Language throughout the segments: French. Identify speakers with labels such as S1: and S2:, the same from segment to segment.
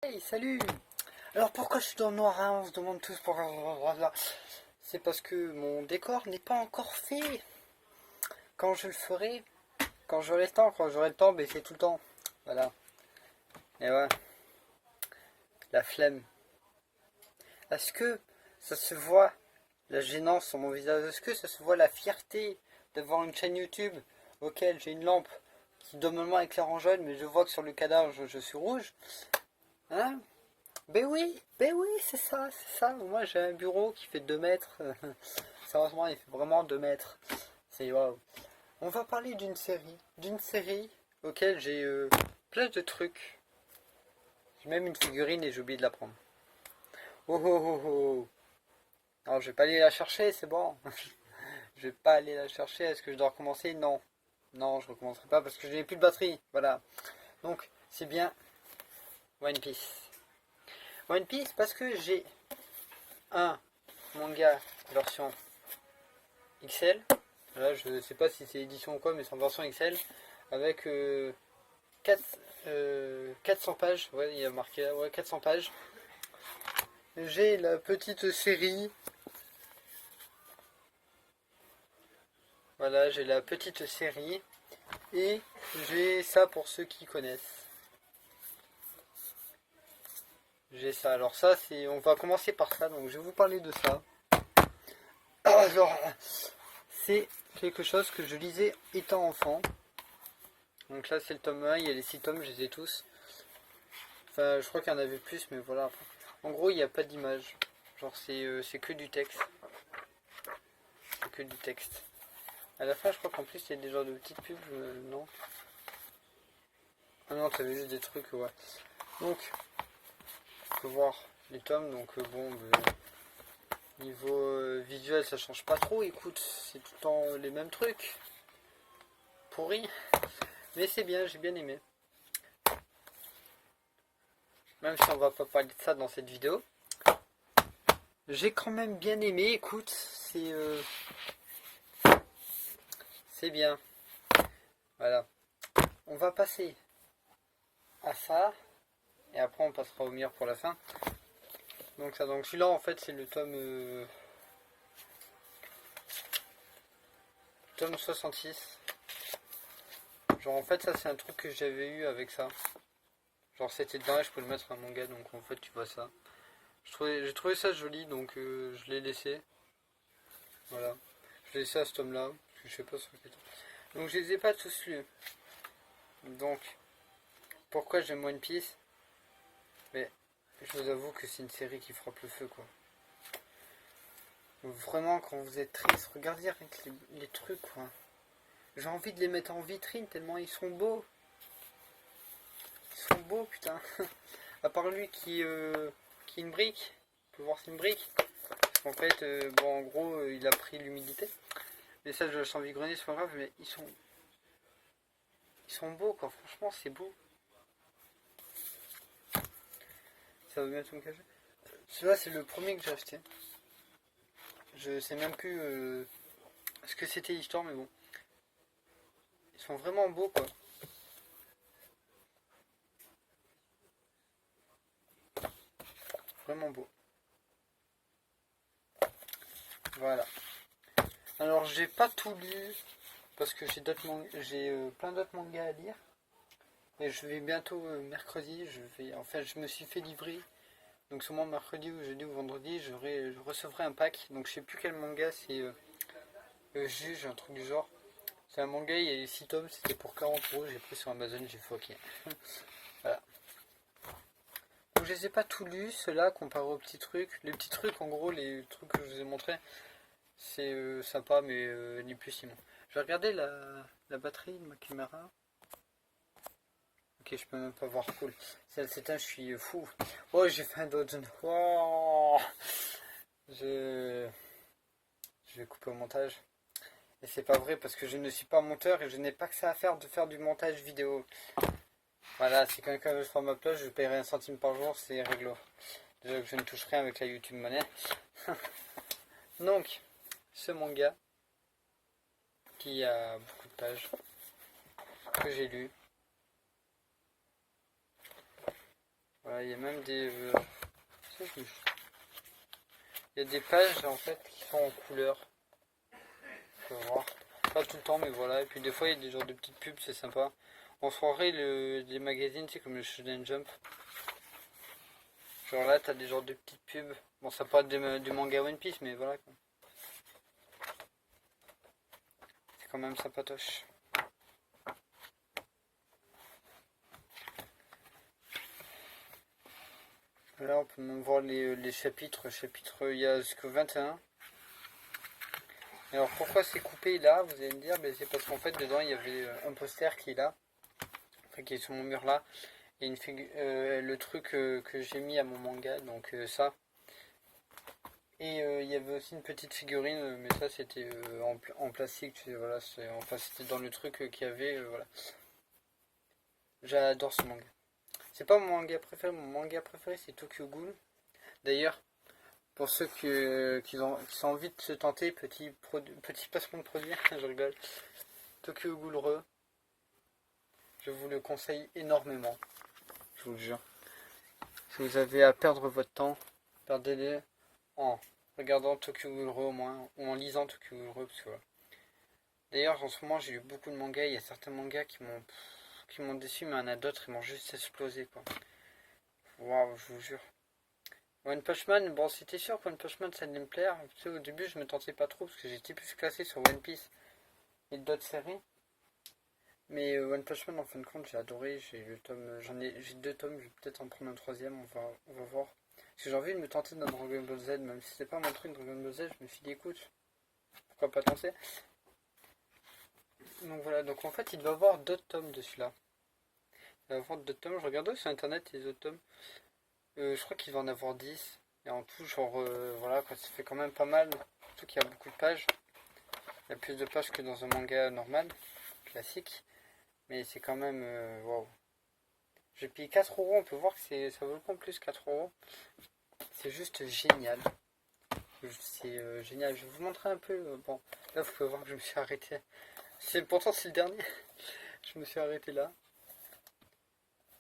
S1: Hey, salut! Alors pourquoi je suis dans le noir, hein? On se demande tous pourquoi. C'est parce que mon décor n'est pas encore fait. Quand je le ferai, quand j'aurai le temps, mais c'est tout le temps. Voilà. Et ouais, la flemme. Est-ce que ça se voit la gênance sur mon visage? Est-ce que ça se voit la fierté d'avoir une chaîne YouTube auquel j'ai une lampe qui normalement éclaire en jaune, mais je vois que sur le cadavre je suis rouge? Hein? Ben oui, c'est ça. Moi j'ai un bureau qui fait 2 mètres. Sérieusement, il fait vraiment 2 mètres. C'est waouh. On va parler d'une série auquel j'ai plein de trucs. J'ai même une figurine et j'ai oublié de la prendre. Oh oh oh oh. Alors je vais pas aller la chercher, c'est bon. Je vais pas aller la chercher. Est-ce que je dois recommencer? Non. Non, je recommencerai pas parce que je n'ai plus de batterie. Voilà. Donc c'est bien One Piece. One Piece parce que j'ai un manga version XL. Là, je sais pas si c'est édition ou quoi, mais c'est en version XL. Avec 4, 400 pages. Ouais, il y a marqué là, ouais, 400 pages. J'ai la petite série. Voilà, j'ai la petite série. Et j'ai ça pour ceux qui connaissent. J'ai ça. Alors ça, c'est, on va commencer par ça. Donc je vais vous parler de ça. Alors, c'est quelque chose que je lisais étant enfant. Donc là, c'est le tome 1. Il y a les 6 tomes, je les ai tous. Enfin, je crois qu'il y en avait plus, mais voilà. En gros, il n'y a pas d'image. Genre, c'est que du texte. C'est que du texte. À la fin, je crois qu'en plus, il y a des genres de petites pubs. Non. Ah non, t'avais juste des trucs, ouais. Donc, on peut voir les tomes. Donc, bon, niveau visuel, ça change pas trop. Écoute, c'est tout le temps les mêmes trucs. Pourri. Mais c'est bien, j'ai bien aimé. Même si on va pas parler de ça dans cette vidéo. J'ai quand même bien aimé. Écoute, c'est bien. Voilà. On va passer à ça. Et après, on passera au mire pour la fin. Donc ça, donc celui-là, en fait, c'est le tome 66. Genre, en fait, ça, c'est un truc que j'avais eu avec ça. Genre, c'était dedans et je peux le mettre à un manga. Donc, en fait, tu vois ça. J'ai trouvé ça joli, donc je l'ai laissé. Voilà. Je l'ai laissé à ce tome-là. Parce que je sais pas sur quel tome. Donc, je les ai pas tous lus. Donc, pourquoi j'aime One Piece? Mais je vous avoue que c'est une série qui frappe le feu, quoi. Vraiment, quand vous êtes triste, regardez avec les trucs, quoi. J'ai envie de les mettre en vitrine tellement ils sont beaux. Ils sont beaux, putain. À part lui qui est une brique. On peut voir c'est une brique. En fait, bon, en gros, il a pris l'humidité. Mais ça, je sens vigrener, c'est pas grave, mais ils sont beaux, quoi. Franchement, c'est beau. Ça va bientôt me cacher. Celui-là, c'est le premier que j'ai acheté. Je sais même plus ce que c'était l'histoire, mais bon. Ils sont vraiment beaux, quoi. Vraiment beaux. Voilà. Alors, j'ai pas tout lu parce que j'ai plein d'autres mangas à lire. Et je vais bientôt mercredi, enfin, je me suis fait livrer. Donc sûrement mercredi ou jeudi ou vendredi, je recevrai un pack. Donc je sais plus quel manga, c'est Juge, un truc du genre. C'est un manga, il y a les 6 tomes, c'était pour 40 €, j'ai pris sur Amazon, j'ai fait ok. Voilà. Donc je les ai pas tout lus, ceux-là, comparé aux petits trucs. Les petits trucs, en gros, les trucs que je vous ai montrés, c'est sympa, mais ni plus si moins. Je vais regarder la batterie de ma caméra. Ok, je peux même pas voir, cool. Si elle s'éteint, je suis fou. Oh, j'ai fait un dodge. Oh, je... je vais couper au montage. Et c'est pas vrai parce que je ne suis pas monteur et je n'ai pas que ça à faire de faire du montage vidéo. Voilà, si quelqu'un veut faire ma place, je paierai 1 centime par jour, c'est réglo. Déjà que je ne touche rien avec la YouTube Money. Donc, ce manga, qui a beaucoup de pages, que j'ai lu. Voilà, il y a même des... ça, il y a des pages en fait qui sont en couleur. On peut voir. Pas tout le temps, mais voilà. Et puis des fois, il y a des genres de petites pubs, c'est sympa. En soirée, des magazines, c'est comme le Shonen Jump. Genre là, t'as des genres de petites pubs. Bon, ça peut être du manga One Piece, mais voilà quoi. C'est quand même sympatoche. Là, on peut même voir les chapitres. Il y a jusqu'au 21. Alors pourquoi c'est coupé là, vous allez me dire, ben, c'est parce qu'en fait dedans il y avait un poster qui est là, enfin, qui est sur mon mur là, et le truc que j'ai mis à mon manga, donc ça. Et il y avait aussi une petite figurine, mais ça c'était en plastique, tu sais, voilà, enfin c'était dans le truc qu'il y avait, voilà. J'adore ce manga. C'est pas mon manga préféré c'est Tokyo Ghoul. D'ailleurs, pour ceux qui ont envie de se tenter, petit placement de produit, je rigole. Tokyo Ghoul Re, je vous le conseille énormément, je vous le jure. Si vous avez à perdre votre temps, perdez-le en regardant Tokyo Ghoul Re au moins, ou en lisant Tokyo Ghoul Re, parce que voilà. D'ailleurs, en ce moment, j'ai lu beaucoup de mangas, il y a certains mangas qui m'ont déçu, mais il y en a d'autres, ils m'ont juste explosé, quoi. Waouh, je vous jure. One Punch Man, bon, c'était sûr que One Punch Man, ça allait me plaire. Tu sais, au début, je me tentais pas trop, parce que j'étais plus classé sur One Piece et d'autres séries. Mais One Punch Man, en fin de compte, j'ai adoré. J'ai le tome, j'ai 2 tomes. Je vais peut-être en prendre un troisième. On va voir. Parce que j'ai envie de me tenter dans Dragon Ball Z, même si c'est pas mon truc Dragon Ball Z. Je me suis dit, écoute, pourquoi pas tenter. Donc voilà. Donc en fait, il doit y avoir d'autres tomes de celui-là. Il doit y avoir d'autres tomes. Je regardais sur internet les autres tomes. Je crois qu'il va en avoir 10. Et en tout, genre, voilà, quoi, ça fait quand même pas mal. Surtout qu'il y a beaucoup de pages. Il y a plus de pages que dans un manga normal, classique. Mais c'est quand même, waouh. J'ai payé 4 euros, on peut voir que ça vaut le coup en plus 4 euros. C'est juste génial. C'est génial. Je vais vous montrer un peu. Bon, là vous pouvez voir que je me suis arrêté. Pourtant c'est le dernier. Je me suis arrêté là.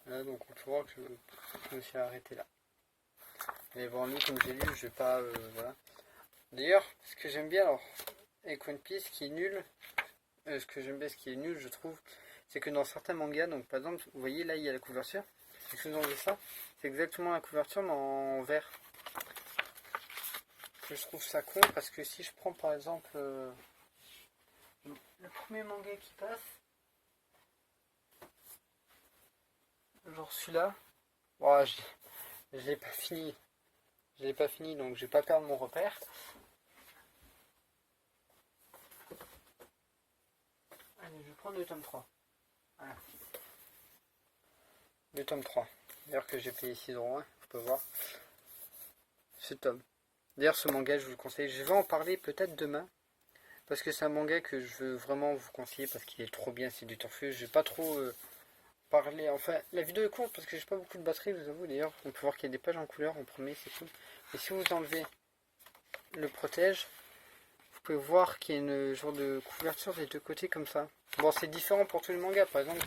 S1: Là donc on peut voir que je me suis arrêté là. Mais bon, lui comme j'ai lu, je vais pas. Voilà. D'ailleurs, ce que j'aime bien alors avec One Piece, qui est nul, ce que j'aime bien, ce qui est nul, je trouve, c'est que dans certains mangas, donc par exemple, vous voyez là il y a la couverture. Si je vous enlève ça, c'est exactement la couverture mais en vert. Je trouve ça con parce que si je prends par exemple le premier manga qui passe, genre celui-là, oh, je l'ai pas fini. Je l'ai pas fini donc je vais pas perdre mon repère. Allez, je vais prendre le tome 3. Voilà. Le tome 3. D'ailleurs que j'ai payé 6 euros, hein, vous pouvez voir. Ce tome. D'ailleurs ce manga je vous le conseille. Je vais en parler peut-être demain. Parce que c'est un manga que je veux vraiment vous conseiller parce qu'il est trop bien, c'est du Torfus. Je vais pas trop parler. Enfin, la vidéo est courte parce que j'ai pas beaucoup de batterie, je vous avoue. D'ailleurs, on peut voir qu'il y a des pages en couleur en premier, c'est cool. Et si vous enlevez le protège, vous pouvez voir qu'il y a une genre de couverture des deux côtés comme ça. Bon, c'est différent pour tous les mangas. Par exemple,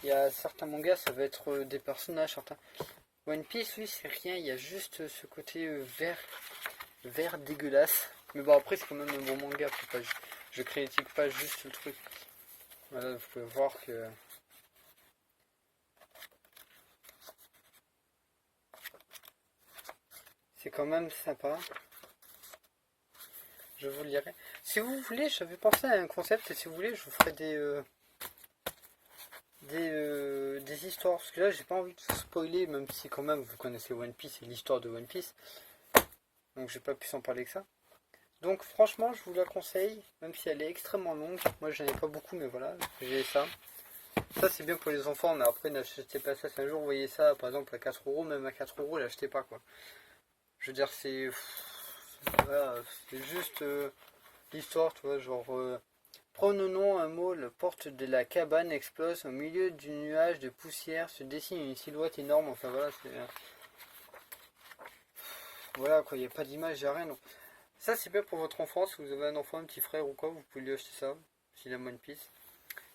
S1: il y a certains mangas, ça va être des personnages, certains. One Piece, lui, c'est rien. Il y a juste ce côté vert dégueulasse. Mais bon, après, c'est quand même un bon manga. Je critique pas juste le truc. Voilà, vous pouvez voir que... c'est quand même sympa. Je vous le lirai. Si vous voulez, j'avais pensé à un concept. Et si vous voulez, je vous ferai des histoires. Parce que là, j'ai pas envie de vous spoiler. Même si quand même, vous connaissez One Piece et l'histoire de One Piece. Donc, j'ai pas pu s'en parler que ça. Donc franchement je vous la conseille, même si elle est extrêmement longue. Moi j'en ai pas beaucoup mais voilà, j'ai ça. Ça c'est bien pour les enfants mais après n'achetez pas ça. Si un jour vous voyez ça par exemple à 4 euros, même à 4 euros l'achetez pas quoi. Je veux dire voilà, c'est juste l'histoire tu vois genre prenons un mot, la porte de la cabane explose au milieu du nuage de poussière se dessine une silhouette énorme. Enfin voilà c'est voilà quoi, il n'y a pas d'image, il n'y a rien. Donc. Ça c'est bien pour votre enfant, si vous avez un enfant, un petit frère ou quoi, vous pouvez lui acheter ça, s'il aime One Piece.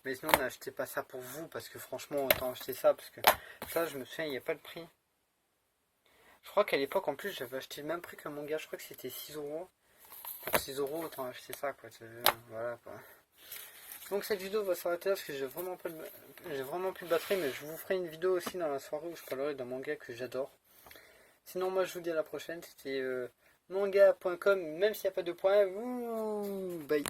S1: Mais sinon, n'achetez pas ça pour vous, parce que franchement, autant acheter ça, parce que ça, je me souviens, il n'y a pas le prix. Je crois qu'à l'époque, en plus, j'avais acheté le même prix que le manga, je crois que c'était 6 euros. Pour 6 euros, autant acheter ça, quoi. Voilà, quoi. Donc cette vidéo va s'arrêter là, parce que j'ai vraiment plus de batterie, mais je vous ferai une vidéo aussi dans la soirée où je parlerai d'un manga que j'adore. Sinon, moi, je vous dis à la prochaine, c'était manga.com, même s'il n'y a pas de point. Ouh, bye.